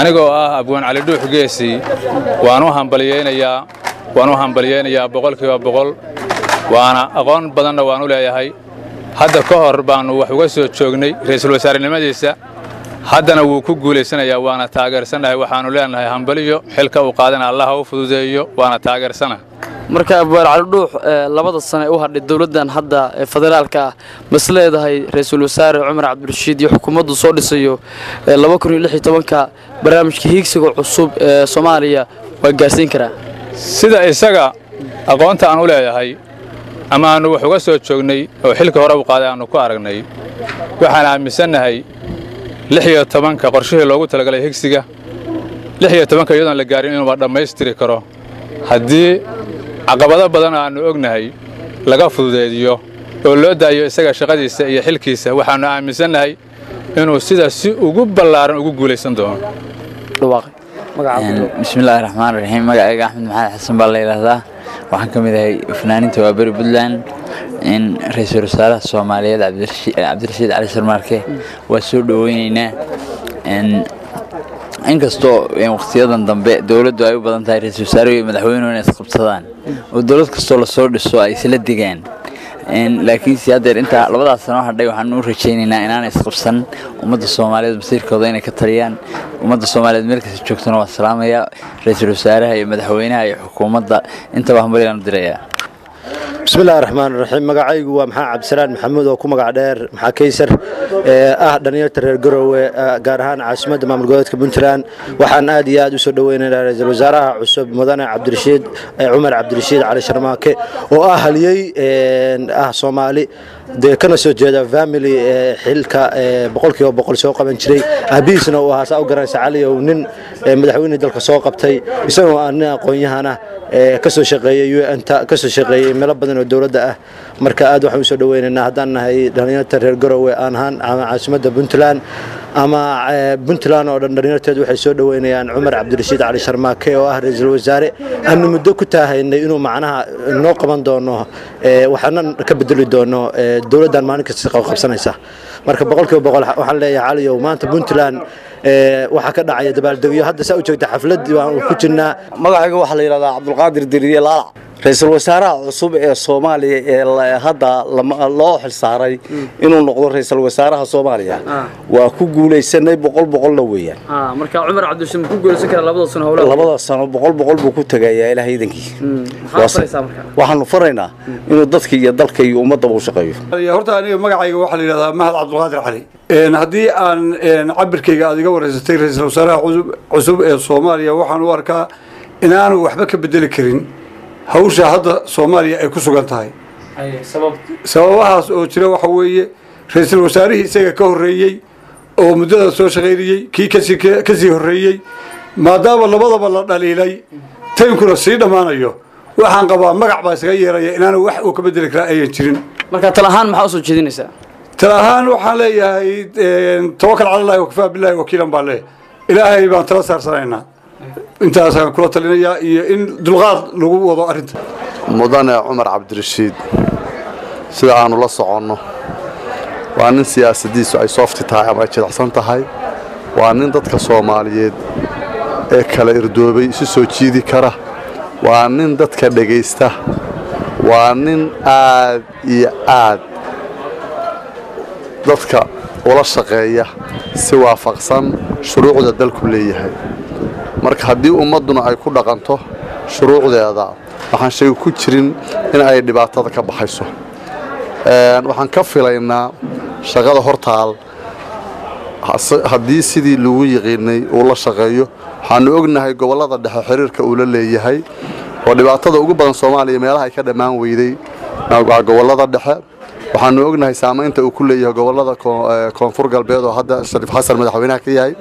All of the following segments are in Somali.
anigoo abwaan cali dhuux geesi waan u hambaliyeynayaa boqolkiiba boqol waana aqoon badanna waan u leeyahay hadda ka hor baanu wax uga soo joognay ra'iisul wasaarenimadiisa haddana wuu ku guuleysanayaa waana taageersanahay waxaanu leenahay hambaliyo xilka uu qaadana Allah u fududeeyo waana taageersanahay marka abwaan cali dhuux labada sano u hadhay dawladdan hadda federaalka masleedahay ra'iisul wasaare Umar Cabdirashiid iyo xukuumaddu soo dhisayo 2016 barnaamijka hiigsiga cusub ee Soomaaliya waa gaarsiin karaa sida isaga aqoonta aan u leeyahay ama aanu wax uga soo joognay oo xilka hore u qaaday aanu ku aragnay waxaan aaminsanahay 16 qorshihii loogu talagalay higsiga 16 iyadoon la gaarin inuu dhammaystiri karo haddii caqabado badan aanu ognahay laga fududeeyo oo loo daayo isaga shaqadiisa iyo xilkiisa waxaanu aaminsanahay inuu sida si ugu ballaaran ugu guuleysan doono bismillaahi raxmaani raxiim magacayga axmed maxamed xasan baa la yiraahdaa waxaan ka mid ahay fanaaniinta waabari Puntland in ra'iisul wasaaraha Soomaaliyeed Cabdirashiid Cali Sharmaarke waa soo dhaweynaynaa inkastoo waqtiyadan dambe dawladdu ay u badan tahay ra'iisul wasaaraha iyo madaxweynuhu inay isqabsadaan oo dawlad kastoo la soo dhiso ay isla digaan laakiin si hadda inta labadaas sano hadhay waxaan u rajaynaynaa inaan isqabsan ummadda Soomaaliyeed masiirkooda inay ka taliyaan ummadda Soomaaliyeed meel kasta joogtana waa salaamaya ra'iisul wasaaraha iyo madaxweynaha iyo xukuumadda inta wax mariyan diraya bismillaahi raxmaani raxiim magacaygu waa maxaa cabdisalaan maxamuud oo ku magac dheer maxaa kaysar dhalinyarta reer Garowe gaar ahaan caasimadda maamul goboleedka Puntland waxaan aad iyo aad u soo dhaweynaynaa ra'iisul wasaaraha cusub mudane Cabdirashiid Umar Cabdirashiid Cali Sharmaarke oo haliyay Soomaali kana soo jeeda family xilka boqolkiiba boqol soo qaban jiray abiisna oo ahaa u garanaysa Cali oo nin madaxweyne dalka soo qabtay isagoo aan aqoon-yahana ka soo shaqeeyay UN-ta ka soo shaqeeyay meel badan oo dawladda ah marka aad waxaan u soo dhaweynaynaa haddaan nahay dhalinyarta reer Garowe aan caasimadda Puntland ama Puntland oo dhan dhalinyarteedu waxay soo dhaweynayaan Umar Cabdirashiid Cali Sharmaarke oo ah ra'iisul wasaare aanu muddo ku taahaynay inuu macnaha noo qaban doono waxaana ka bedeli doono dawladdan maalin kasta qabsanaysa marka boqolkiiba boqol waxaan leeyahay Cali oo maanta Puntland waxa ka dhacay dabaaldegyo hadda saa u joogta xaflad waan ku jirnaa magacayga waxa la yiraahdaa Cabdulqaadir Diriye Laalac ra'iisul wasaaraha cusub ee Soomaaliya ee hadda loo xil saaray inuu noqdo ra'iisul wasaaraha Soomaaliya waa ku guuleysanay boqol la weeyaan marka Umar Cabdirashiid ku guuleysan kara labada sano boqol buu ku tagayaa Ilaahay idinkii waxaanu faraynaa inuu dadka iyo dalka iyo ummadda u shaqeeyo horta aniga magacayga waxa la yiraahdaa Mahad Cabdulqaadir Cali haddii aan cabirkayga adiga wareysatay ra'iisul wasaaraha cusub ee Soomaaliya waxaan u arkaa inaanu waxba ka bedeli karin hawsha hadda Soomaaliya ay ku sugan tahay sababahaas oo jira waxa weeye ra'iisul wasaarihii isaga ka horeeyay oo muddada soo shaqeeyay kii ka sii horeeyay maadaama labadaba la dhaliilay taynkuna sii dhamaanayo waxaan qabaa magac baa isaga yeeraya inaanu wax uu ka bedeli karaa ayaan jirin marka talahaan maxaa soo jeedinaysaa talahaan waxaan leeyahay tawakkal cala Allah wa kafaa billahi wakiilan baa ilaahay baan tala saarsanaynaa intaasaan kula talinayaa iyo in dulqaad lagu wado arinta mudane Umar Cabdirashiid sida aanu la soconno waa nin siyaasadiisu ay soft tahay ama jilicsan tahay waa nin dadka Soomaaliyeed ee kala irdoobay isu soo jiidi kara waa nin dadka dhageysta waa nin aad iyo aad dadka ula shaqeeya si waafaqsan shuruucda dalku leeyahay marka haddii ummaduna ay ku dhaqanto shuruucdeeda waxaan shay ku jirin in ay dhibaatada ka baxayso waxaan ka filaynaa shaqada hortaal haddii sidii lagu yiqiinay uu la shaqeeyo waxaanu ognahay gobolada dhexe xiriirka uu la leeyahay oo dhibaatada ugu badan Soomaaliya meelaha ay ka dhamaan weyday gobolada dhexe waxaanu ognahay saamaynta uu ku leeyahay gobolada koonfur galbeed oo hadda Shariif Xasan madaxweynaha ka yahay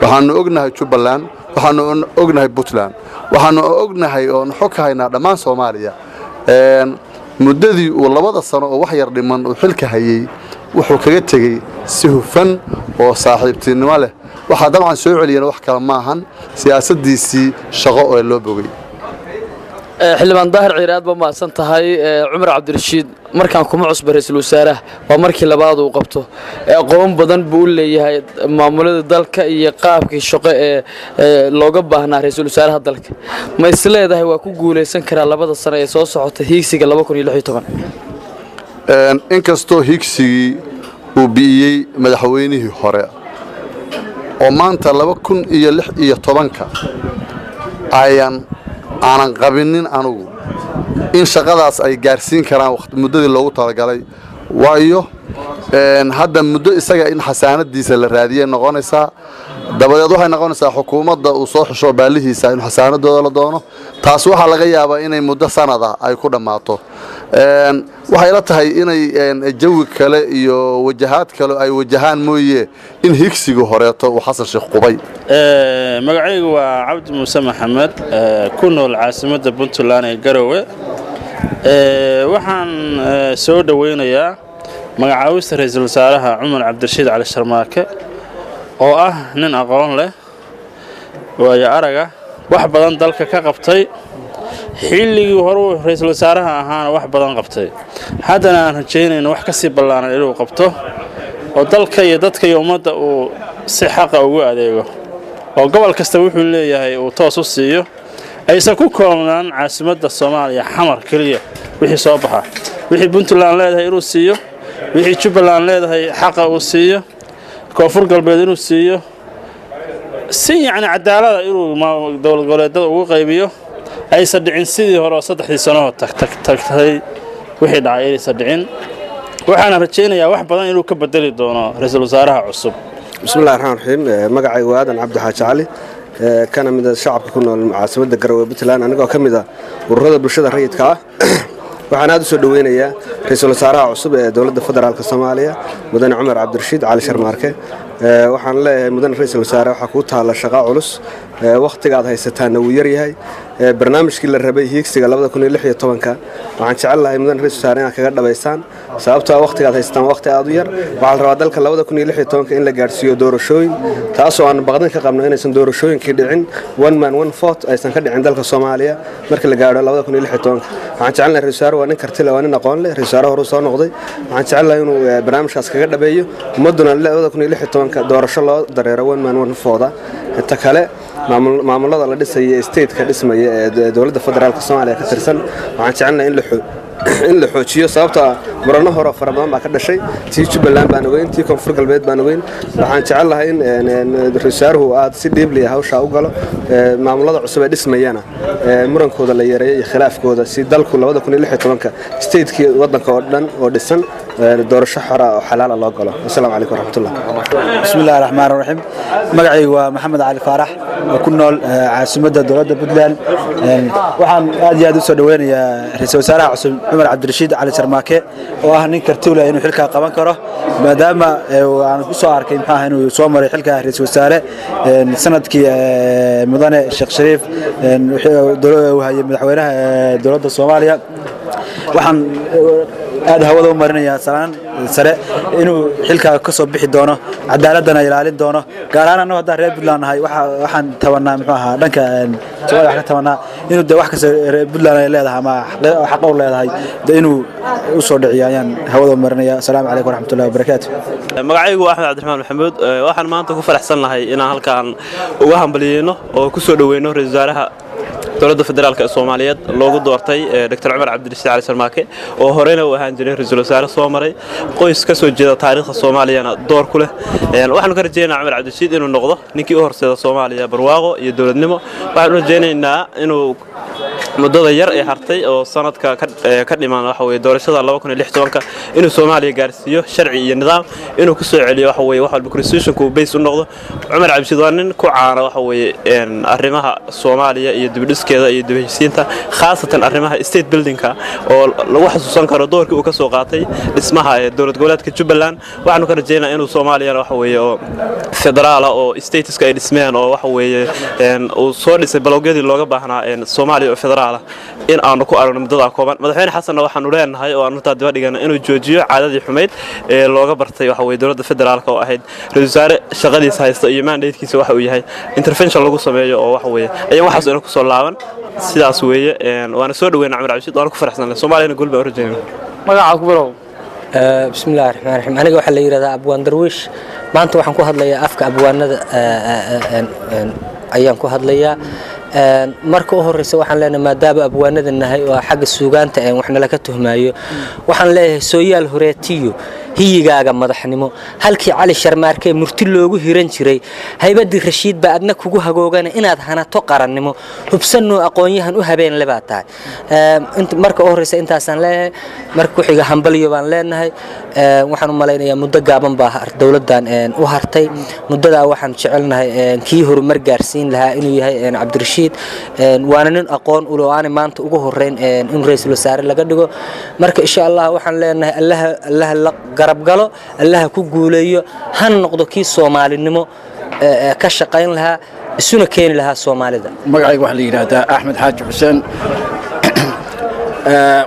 waxaanu ognahay Jubbaland waxaanu ognahay Puntland waxaanu ognahay oo xog ka haynaa dhammaan Soomaaliya muddadii uu labada sano oo wax yar dhiman uu xilka hayay wuxuu kaga tagay si hufan oo saaxiibtinimo leh waxa dabcan soo celiyeen wax kale ma ahan siyaasadiisii shaqo oo loo bogay xildhibaan daahir ciiraad ba maasan tahay Cumar Cabdirashiid markaan kuma cusba ra'iisul wasaaraha waa markii labaad uu qabto aqoon badan buu leeyahay maamulada dalka iyo qaabkii shaqo ee looga baahnaa ra'iisul wasaaraha dalka ma isleedahay waa ku guuleysan karaa labada sano ee soo socota hiigsiga 2016 inkastoo hiigsigii uu biyey madaxweynihii hore oo maanta 2016 aanan qabinin anugu in shaqadaas ay gaarsiin karaan waqti muddadii loogu talagalay waayo hadda muddo isaga in xasaanadiisa la raadiyay noqonaysaa dabadeed waxay noqonaysaa xukuumadda uu soo xisho baalihiisa in xasaanadooda la doono taas waxa laga yaabaa inay muddo sanada ay ku dhamaato waxay la tahay inay jawi kale iyo wajahaad kale ay wajahaan mooyee in higsiga horeeto uu xasan sheekh qubay magacaygu waa cabdi muuse maxamed ku nool caasimadda puntland ee garowe waxaan soo dhaweynayaa magacaawista ra'iisul wasaaraha Cumar Cabdirashiid Cali Sharmaake oo ah nin aqoon leh waayo araga wax badan dalka ka qabtay xilligii hore ra'iisul wasaaraha ahaana wax badan qabtay haddana aan rajaynayno wax ka sii ballaaran inuu qabto oo dalka iyo dadka iyo ummadda uu si xaq ah ugu adeego oo gobol kasta wuxuu leeyahay uu toos u siiyo aysan ku koobnaan caasimadda Soomaaliya xamar kaliya wixii soo baxa wixii Puntland leedahay inuu siiyo wixii Jubbaland leedahay xaq uu siiyo koonfur galbeed inuu siiyo si yani cadaalad inuu dawlad goboleedyada ugu qaybiyo aysan dhicin sidii hore 3 sano tagtay wixii dhacay aysan dhicin waxaan rajaynayaa wax badan inuu ka bedeli doono ra'iisul wasaaraha cusub bismillaahir rahmaanir rahiim magacaygu aadan cabdi xaaji cali kana mid ah shacabka ku nool caasimadda Garowe Puntland anigoo ka mid ah ururada bulshada rayidka ah waxaan aad u soo dhaweynayaa ra'iisul wasaaraha cusub ee dawladda federaalka Soomaaliya mudane Cumar Cabdirashiid Cali Sharmaake waxaan leeyahay mudane ra'iisul wasaare waxa ku taala shaqo culus waqtiga aad haysataan uu yar yahay barnaamijkii la rabay hiigsiga 2016 waxaan jecelahay mudane ra'iisul wasaare inaad kaga dhabaysaan sababtoo ah waqtiga aad haysataan waqti aad u yar waxa la rabaa dalka 2016 in la gaarsiiyo doorashooyin taasoo aan baqdan ka qabno inaysan doorashooyinkii dhicin one man one vote aysan ka dhicin dalka Soomaaliya marka la gaaro 2016 waxaan jecelahay ra'iisul wasaare waa nin karti leh waa nin aqoon leh ra'iisul wasaare hore soo noqday waxaan jecelahay inuu barnaamijkaas kaga dhabeeyo ummaduna 2016 doorasho loo dareero one man one vote inta kale maamulada la dhisay state-ka dhismaya ee dawladda federaalka Soomaaliya ka tirsan waxaan jecelnahay in la xoojiyo sababtoo ah murano hore fara badan baa ka dhashay tii Jubbaland baan ogeyn tii koonfur galbeed baan ogeyn waxaan jecelahay in ra'iisul wasaaruhu aad si deeply hawsha u galo maamulada cusub ee dhismayana murankooda la yareeyo iyo khilaafkooda si dalku 2016 state-kii wadanka oo dhan oo dhisan doorasho xora oo xalaal loo galo assalaamu calaykum waraxmatullaah bismillaahir rahmaanir rahiim magacaygu waa maxamed cali faarax oo ku nool caasimadda dawladda Puntland waxaan aad iyo aad u soo dhaweynayaa ra'iisul wasaaraha cusub Cumar Cabdirashiid Cali Sharmaake oo ah nin karti u leh inuu xilka qaban karo maadaama aan ku soo arkay inuu soo maray xilka ra'iisul wasaare sanadkii mudane Sheekh Shariif wuxuu hayay madaxweynaha dawladda Soomaaliya waxaan aad hawada u marinayaa salaan sare inuu xilka ka soo bixi doono cadaaladana ilaalin doono gaar ahaan anoo hadda reer Puntland nahay waxaan tabanaa muxuu ahaa dhanka Soomaaliya waxa tabanaa inuu de wax ka reer Puntland ay leedahay ama xaq u leedahay inuu u soo dhiciyo ayaan hawada u marinayaa assalaamu calaykum waraxmatullaahi wabarakaatuh magacaygu waa Axmed Cabdiraxmaan Maxamuud waxaan maanta ku faraxsanahay inaan halkaan uga hambaliyeyno oo ku soo dhaweyno ra'iisul wasaaraha dawladda federaalka Soomaaliyeed loogu doortay Dr. Cumar Cabdirashiid Cali Sharmaake oo horeyna u ahaan jiray ra'iisul wasaare soo maray qoys ka soo jeeda taariikhda Soomaaliyana door ku leh waxaan ka rajaynayaa Cumar Cabdirashiid inuu noqdo ninkii u horseeda Soomaaliya barwaaqo iyo dawladnimo waxaan rajaynaynaa inuu muddada yar ee hartay oo sanadka ka dhiman waxa weeye doorashada 2016 inuu Soomaaliya gaarsiiyo sharci iyo nidaam inuu ku soo celiyo waxa weeye wax walba constitution-ku base u noqdo Cumar Cabdirashiid waa nin ku caana waxa weeye arrimaha Soomaaliya iyo dibdhiskeeda iyo dibhaysiinta khaasatan arrimaha state building-ka oo lagu xasuusan karo doorkii uu ka soo qaatay dhismaha ee dawlad goboleedka Jubbaland waxaanu ka rajaynayaa inuu Soomaaliya waxa weeye oo federaal oo stateska ay dhismeen oo waxa weeye uu soo dhisay baloogyadii looga baahnaa Soomaaliya oo federaal federaala in aanu ku aragno muddada kooban madaxweyne xasanna waxaanu leenahay oo aanu taa daba dhigana inuu joojiyo caadadii xumeyd ee looga bartay waxa weeye dowladda federaalka oo ahayd ra'iisul wasaare shaqadiisa haysta iyo mandatekiisa waxa uu yahay intervention lagu sameeyo oo waxa weeye ayaan waxaas inuu ku soo laaban sidaas weeye waana soo dhaweynaa Cumar Cabdirashiid waan ku faraxsanahay Soomaaliya gool baa urjeynaa magaca ku bilow bismillaahir rahmaanir rahiim aniga waxa la yiraahdaa Abwaan Darwiish maanta waxaan ku hadlayaa afka abwaanada ayaan ku hadlayaa marka u horeysa waxaan leenahay maadaama abwaanada nahay oo xagga suugaanta aan waxna la ka tuhmaayo waxaan leeyahay sooyaal horeetiyo hiyigaaga madaxnimo halkii Cali Sharmaarke murti loogu hiran jiray haybadii Rashiid ba adna kugu hagoogana inaad hanato qarannimo hubsano aqoonyahan u habeen leebaatahay inta marka u horeysa intaasaan leeyahay marka ku xiga hambaliyo baan leenahay waxaan u maleynayaa muddo gaaban baa dawladdan u hartay muddada waxaan jecelnahay kii horumar gaarsiin lahaa inuu yahay Cabdirashiid waana nin aqoon u loo aan maanta ugu horeyn in ra'iisul wasaare laga dhigo marka insha Allah waxaan leenahay Allah la garab galo Allah ku guuleeyo han noqdo kii Soomaalinimo ka shaqayn lahaa isuna keen lahaa Soomaalida magacaygu waxa la yiraahdaa Axmed Xaaji Xuseen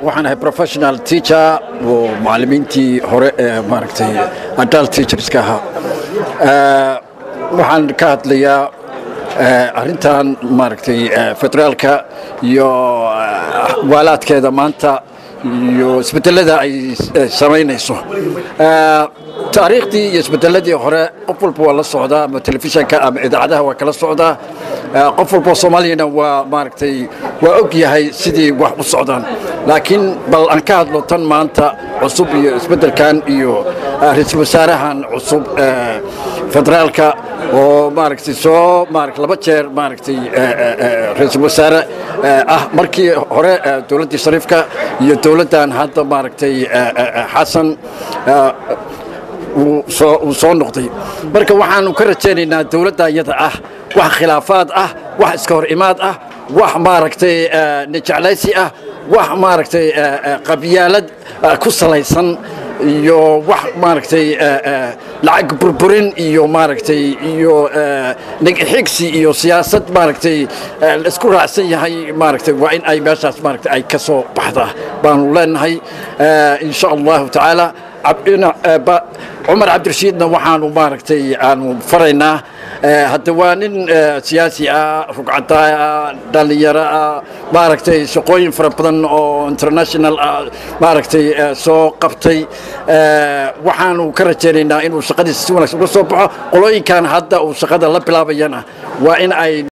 waxaan ahay professional teacher oo macallimiintii hore maaragtay adult teachers ka ahaa waxaan ka hadlayaa arrintan maaragtay federaalka iyo waalaadkeeda maanta iyo isbedelada ay sameynayso taariikhdii iyo isbedeladii hore qof walba waa la socdaa ama telefishanka ama idaacadaha waa kala socdaa qof walba Soomaaliyana waa maaragtay waa og yahay sidii wax u socdaan laakiin bal aan ka hadlo tan maanta cusub iyo isbedelkan iyo ra'iisul wasaarahan cusub federaalka oo maaragtay soo laba jeer maaragtay ra'iisul wasaare markii hore dawladda Shariifka iyo dawladdan hadda maaragtay Xasan uu soo noqday marka waxaanu ka rajaynaynaa dawladda iyada wax khilaafaad wax iska hor imaad wax maaragtay najaclaysi wax maaragtay qabyaalad ku salaysan iyo wax maaragtay lacag burburin iyo maaragtay iyo xigsi iyo siyaasad maaragtay isku raacsan yahay maaragtay waa in ay meeshaas maaragtay ay ka soo baxdaa baanu leenahay insha Allah taala Cumar Cabdirashiidna waxaanu maaragtay aanu faraynaa hadda waa nin siyaasi rugcada dhalinyaro maaragtay shaqooyin fara badan oo international maaragtay soo qabtay waxaanu ka rajaynaynaa inuu shaqadiisa si wanaagsan uga soo baxo qolooyinkan hadda uu shaqada la bilaabayana waa in ay